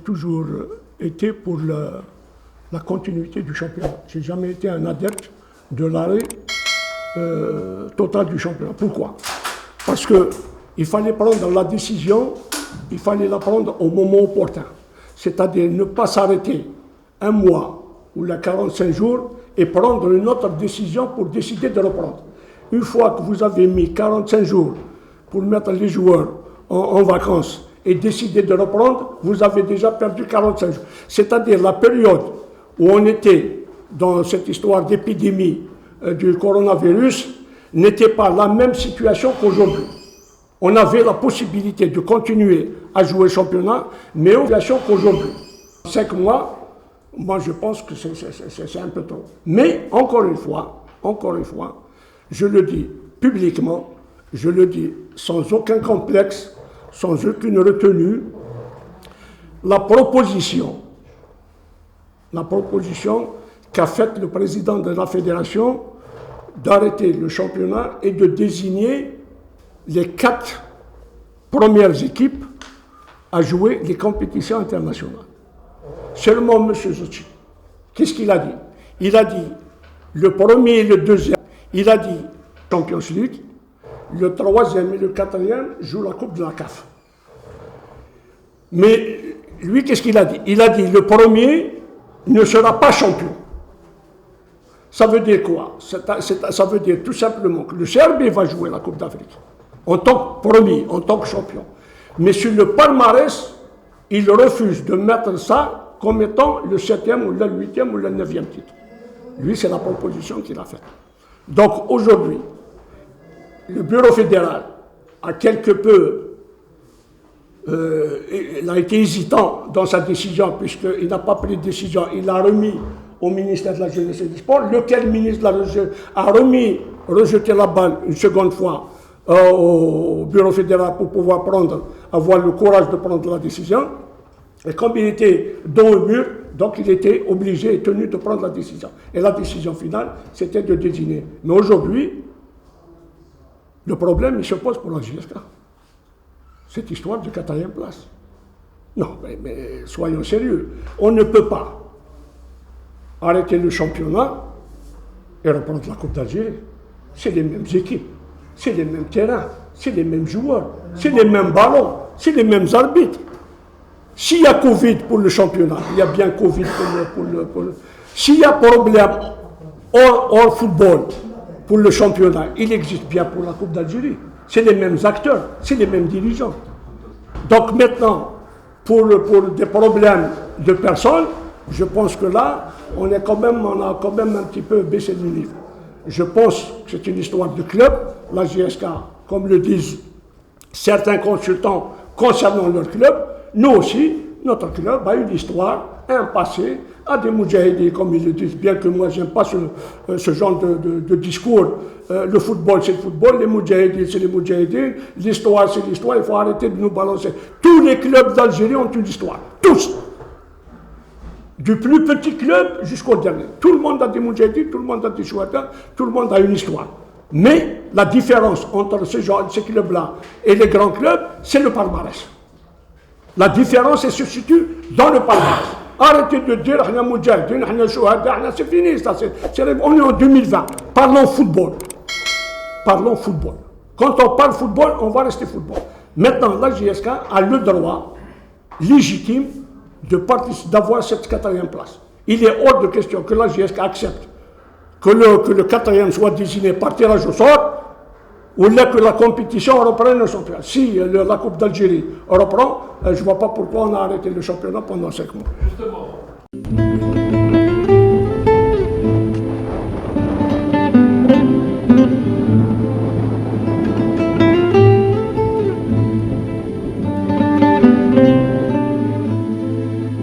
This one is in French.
toujours été pour la continuité du championnat. Je n'ai jamais été un adepte de l'arrêt total du championnat. Pourquoi? Parce qu'il fallait prendre la décision, il fallait la prendre au moment opportun. C'est-à-dire ne pas s'arrêter un mois ou la 45 jours et prendre une autre décision pour décider de reprendre. Une fois que vous avez mis 45 jours pour mettre les joueurs en vacances et décider de reprendre, vous avez déjà perdu 45 jours. C'est-à-dire la période où on était dans cette histoire d'épidémie du coronavirus n'était pas la même situation qu'aujourd'hui. On avait la possibilité de continuer à jouer le championnat, mais en situation qu'aujourd'hui. 5 mois, moi je pense que c'est un peu trop. Mais encore une fois, je le dis publiquement, je le dis sans aucun complexe, sans aucune retenue, la proposition qu'a faite le président de la fédération d'arrêter le championnat et de désigner les 4 premières équipes à jouer les compétitions internationales. Seulement M. Zouchi, qu'est-ce qu'il a dit? Il a dit le premier et le deuxième, il a dit Champions League, le troisième et le quatrième jouent la Coupe de la CAF. Mais lui, qu'est-ce qu'il a dit? Il a dit le premier ne sera pas champion. Ça veut dire quoi? Ça veut dire tout simplement que le CRB va jouer la Coupe d'Afrique en tant que premier, en tant que champion. Mais sur le palmarès, il refuse de mettre ça comme étant le 7e ou le 8e ou le 9e titre. Lui, c'est la proposition qu'il a faite. Donc aujourd'hui, le bureau fédéral a quelque peu il a été hésitant dans sa décision, puisqu'il n'a pas pris de décision. Il l'a remis au ministère de la Jeunesse et du Sport, lequel ministre a rejeté la balle une seconde fois au bureau fédéral pour pouvoir avoir le courage de prendre la décision. Et comme il était dos au mur, donc il était obligé et tenu de prendre la décision. Et la décision finale, c'était de désigner. Mais aujourd'hui, le problème, il se pose pour la JSK. Cette histoire de 4e place. Non, mais soyons sérieux. On ne peut pas arrêter le championnat et reprendre la Coupe d'Algérie. C'est les mêmes équipes, c'est les mêmes terrains, c'est les mêmes joueurs, c'est les mêmes ballons, c'est les mêmes arbitres. S'il y a Covid pour le championnat, il y a bien Covid pour le... S'il y a problème hors football pour le championnat, il existe bien pour la Coupe d'Algérie. C'est les mêmes acteurs, c'est les mêmes dirigeants. Donc maintenant, pour des problèmes de personnes, je pense que là, on a quand même un petit peu baissé le niveau. Je pense que c'est une histoire de club. La JSK, comme le disent certains consultants concernant leur club, nous aussi, notre club a une histoire, un passé, a des moudjahidis, comme ils le disent, bien que moi j'aime pas ce genre de discours. Le football c'est le football, les moudjahidis c'est les moudjahidis, l'histoire c'est l'histoire, il faut arrêter de nous balancer. Tous les clubs d'Algérie ont une histoire, tous. Du plus petit club jusqu'au dernier. Tout le monde a des moudjahidis, tout le monde a des chouatas, tout le monde a une histoire. Mais la différence entre ces clubs-là et les grands clubs, c'est le palmarès. La différence, elle se situe dans le palmarès. Arrêtez de dire c'est fini, ça, on est en 2020. Parlons football. Parlons football. Quand on parle football, on va rester football. Maintenant, la JSK a le droit légitime d'avoir cette 4e place. Il est hors de question que la JSK accepte que le 4e soit désigné par tirage au sort, ou là que la compétition reprenne le championnat. Si la Coupe d'Algérie reprend, je ne vois pas pourquoi on a arrêté le championnat pendant 5 mois. Justement.